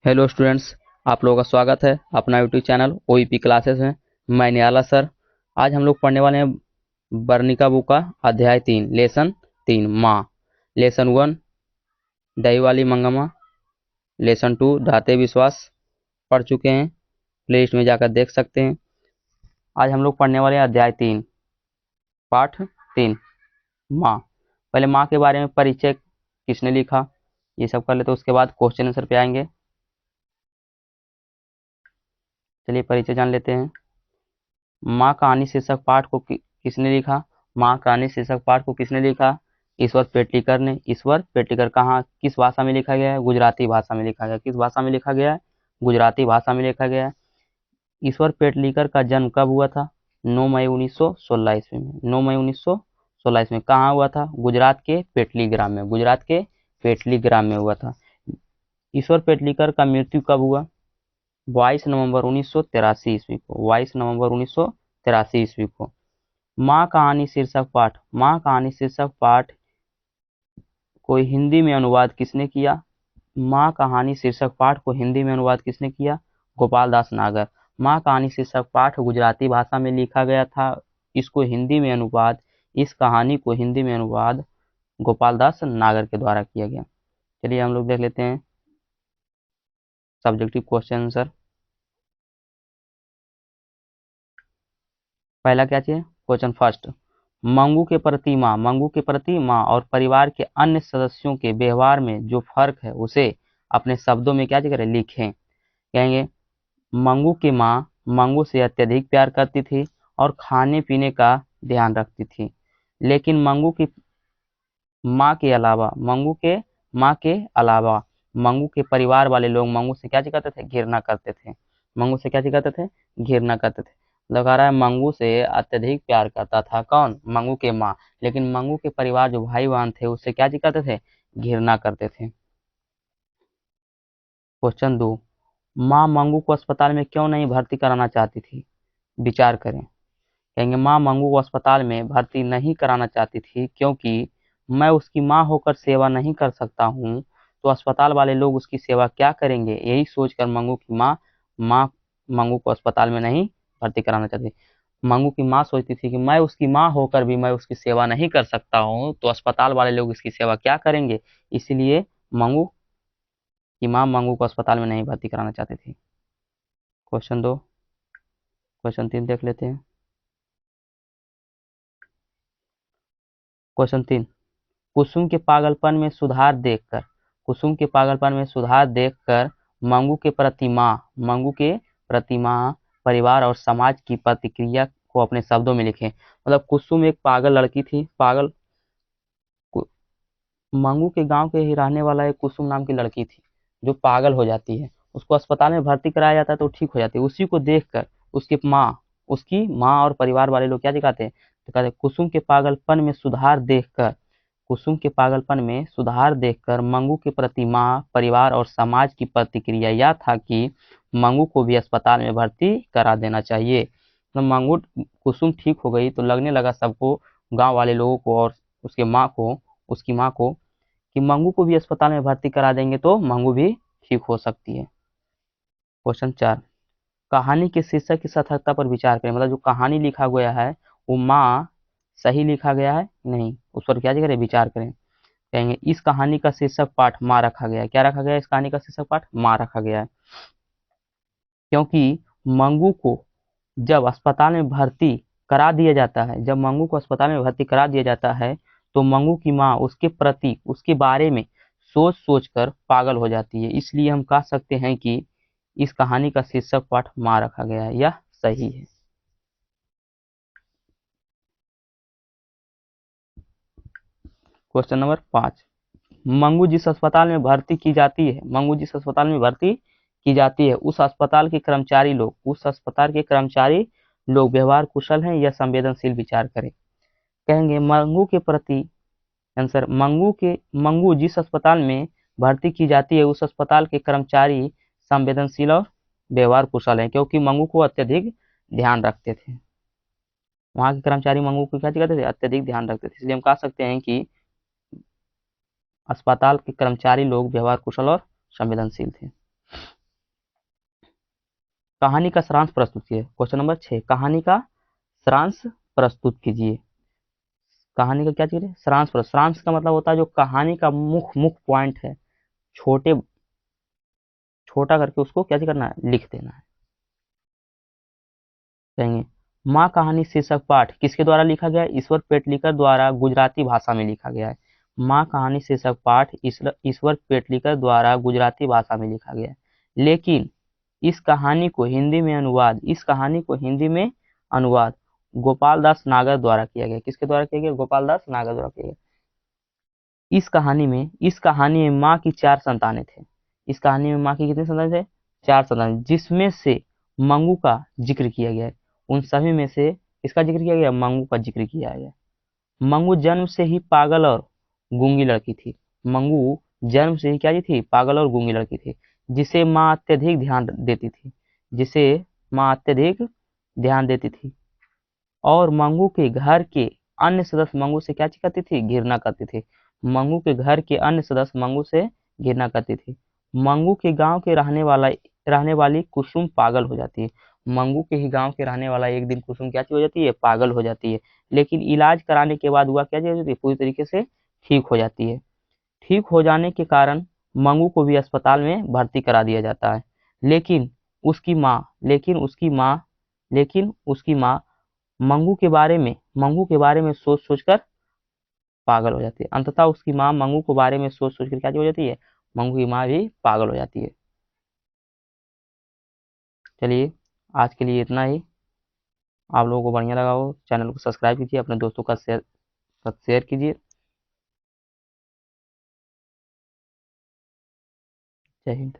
Hello students, आप लोगों का स्वागत है अपना यूट्यूब चैनल ओईपी क्लासेस में। मैं नियाला सर। आज हम लोग पढ़ने वाले हैं वर्णिका बुक का अध्याय 3 लेसन 3 माँ। लेसन 1 दही वाली मंगम्मा, लेसन 2 धाते विश्वास पढ़ चुके हैं, प्ले लिस्ट में जाकर देख सकते हैं। आज हम लोग पढ़ने वाले हैं अध्याय 3 पाठ 3 माँ। पहले माँ के बारे में परिचय किसने लिखा ये सब कर लेते, उसके बाद क्वेश्चन आंसर पे आएंगे। चलिए परिचय जान लेते हैं। माँ कहानी शीर्षक पाठ को किसने लिखा? माँ कहानी शीर्षक पाठ को किसने लिखा? ईश्वर पेटलीकर ने। ईश्वर पेटलीकर कहाँ किस भाषा में लिखा गया है? गुजराती भाषा में लिखा गया। किस भाषा में लिखा गया है? गुजराती भाषा में लिखा गया है। ईश्वर पेटलीकर का जन्म कब हुआ था? 9 मई 1916 ईस्वी में। 9 मई 1916 ईस्वी में कहाँ हुआ था? गुजरात के पेटली ग्राम में। गुजरात के पेटली ग्राम में हुआ था। ईश्वर पेटलीकर का मृत्यु कब हुआ? 22 नवंबर 1983 ईस्वी को। 22 नवंबर 1983 ईस्वी को। माँ कहानी शीर्षक पाठ। माँ कहानी शीर्षक पाठ को हिंदी में अनुवाद किसने किया? माँ कहानी शीर्षक पाठ को हिंदी में अनुवाद किसने किया? गोपाल दास नागर। माँ कहानी शीर्षक पाठ गुजराती भाषा में लिखा गया था। इसको हिंदी में अनुवाद, इस कहानी को हिंदी में अनुवाद गोपाल दास नागर के द्वारा किया गया। चलिए हम लोग देख लेते हैं सब्जेक्टिव क्वेश्चन आंसर। पहला क्या चाहिए? क्वेश्चन फर्स्ट, मंगू के प्रति माँ। मंगू के प्रति माँ और परिवार के अन्य सदस्यों के व्यवहार में जो फर्क है उसे अपने शब्दों में क्या करें? लिखें। कहेंगे मंगू की माँ मंगू से अत्यधिक प्यार करती थी और खाने पीने का ध्यान रखती थी, लेकिन मंगू की माँ के अलावा मंगू के परिवार वाले लोग मंगू से क्या करते थे? घृणा करते थे। मंगू से क्या करते थे? घृणा करते थे। लगा रहा है मंगू से अत्यधिक प्यार करता था कौन? मंगू के माँ। लेकिन मंगू के परिवार जो भाई बहन थे उससे क्या करते थे? घृणा करते थे। क्वेश्चन 2, माँ मंगू को अस्पताल में क्यों नहीं भर्ती कराना चाहती थी? विचार करें। कहेंगे माँ मंगू को अस्पताल में भर्ती नहीं कराना चाहती थी क्योंकि मैं उसकी माँ होकर सेवा नहीं कर सकता हूँ, तो अस्पताल वाले लोग उसकी सेवा क्या करेंगे? यही सोचकर मंगू की माँ मंगू को अस्पताल में नहीं भर्ती कराना चाहती। मंगू की माँ सोचती थी कि मैं उसकी माँ होकर भी मैं उसकी सेवा नहीं कर सकता हूँ, तो अस्पताल वाले लोग इसकी सेवा क्या करेंगे? इसलिए मंगू की माँ मंगू को अस्पताल में नहीं भर्ती कराना चाहती थी। क्वेश्चन 2, क्वेश्चन 3 देख लेते हैं। क्वेश्चन 3, कुसुम के पागलपन में सुधार देखकर, कुसुम के पागलपन में सुधार देखकर मंगू के प्रति माँ, परिवार और समाज की प्रतिक्रिया को अपने शब्दों में लिखें। मतलब कुसुम एक पागल लड़की थी। मंगू के गांव के ही रहने वाला एक कुसुम नाम की लड़की थी जो पागल हो जाती है। उसको अस्पताल में भर्ती कराया जाता है तो ठीक हो जाती है। उसी को देखकर उसकी माँ और परिवार वाले लोग क्या दिखाते हैं? तो कहते हैं कुसुम के पागलपन में सुधार देखकर, कुसुम के पागलपन में सुधार देखकर मंगू के प्रति माँ, परिवार और समाज की प्रतिक्रिया यह था कि मंगू को भी अस्पताल में भर्ती करा देना चाहिए। तो मंगू कुसुम ठीक हो गई तो लगने लगा सबको, गांव वाले लोगों को और उसकी माँ को कि मंगू को भी अस्पताल में भर्ती करा देंगे तो मंगू भी ठीक हो सकती है। क्वेश्चन 4, कहानी के शीर्षक की सार्थकता पर विचार करें। मतलब जो कहानी लिखा गया है वो माँ सही लिखा गया है नहीं, उस पर क्या करें? विचार करें। कहेंगे इस कहानी का शीर्षक पाठ माँ रखा गया है। क्या रखा गया है? इस कहानी का शीर्षक पाठ माँ रखा गया है क्योंकि मंगू को जब अस्पताल में भर्ती करा दिया जाता है, जब मंगू को अस्पताल में भर्ती करा दिया जाता है तो मंगू की माँ उसके प्रति, उसके बारे में सोच सोच कर पागल हो जाती है। इसलिए हम कह सकते हैं कि इस कहानी का शीर्षक पाठ माँ रखा गया है। यह सही है। क्वेश्चन नंबर 5, मंगू जिस अस्पताल में भर्ती की जाती है, मंगू जिस अस्पताल में भर्ती की जाती है उस अस्पताल के कर्मचारी लोग व्यवहार कुशल हैं या संवेदनशील? विचार करें। कहेंगे मंगू के प्रति आंसर, मंगू जिस अस्पताल में भर्ती की जाती है उस अस्पताल के कर्मचारी संवेदनशील और व्यवहार कुशल हैं क्योंकि मंगू को अत्यधिक ध्यान रखते थे। वहां के कर्मचारी मंगू को क्या करते थे? अत्यधिक ध्यान रखते थे। इसलिए हम कह सकते हैं कि अस्पताल के कर्मचारी लोग व्यवहार कुशल और संवेदनशील थे। कहानी का सारांश प्रस्तुत कीजिए। क्वेश्चन नंबर 6, कहानी का सारांश प्रस्तुत कीजिए। कहानी का क्या चीज, सारांश। सारांश का मतलब होता है जो कहानी का मुख्य मुख्य पॉइंट है, छोटा करके उसको क्या करना है, लिख देना है। कहेंगे माँ कहानी शीर्षक पाठ किसके द्वारा लिखा गया है? ईश्वर पेटलिकर द्वारा गुजराती भाषा में लिखा गया है। माँ कहानी शीर्षक पाठ ईश्वर पेटलिकर द्वारा गुजराती भाषा में लिखा गया है। लेकिन इस कहानी को हिंदी में अनुवाद गोपाल दास नागर द्वारा किया गया। किसके द्वारा किया गया? गोपाल दास नागर द्वारा किया गया। इस कहानी में माँ की 4 संतानें थे। इस कहानी में माँ की कितनी संतान थे? 4 संतान, जिसमें से मंगू का जिक्र किया गया है। उन सभी में से किसका जिक्र किया गया? मंगू का जिक्र किया गया। मंगू जन्म से ही पागल और गूंगी लड़की थी। मंगू जन्म से ही क्या जी थी? पागल और गूंगी लड़की थी, जिसे माँ अत्यधिक ध्यान देती थी और मंगू के घर के अन्य सदस्य मंगू से क्या करती थी? घृणा करती थी। मंगू के घर के अन्य सदस्य मंगू से घृणा करती थी। मंगू के गांव के रहने वाली कुसुम पागल हो जाती है। मंगू के ही गांव के रहने वाला एक दिन कुसुम क्या हो जाती है? पागल हो जाती है। लेकिन इलाज कराने के बाद वह क्या हो जाती है? पूरी तरीके से ठीक हो जाती है। ठीक हो जाने के कारण मंगू को भी अस्पताल में भर्ती करा दिया जाता है। लेकिन उसकी माँ मंगू के बारे में सोच सोचकर पागल हो जाती है। अंततः उसकी माँ मंगू के बारे में सोच सोचकर क्या हो जाती है? मंगू की माँ भी पागल हो जाती है। चलिए आज के लिए इतना ही। आप लोगों को बढ़िया लगा हो, चैनल को सब्सक्राइब कीजिए, अपने दोस्तों का शेयर कीजिए। जय हिंद।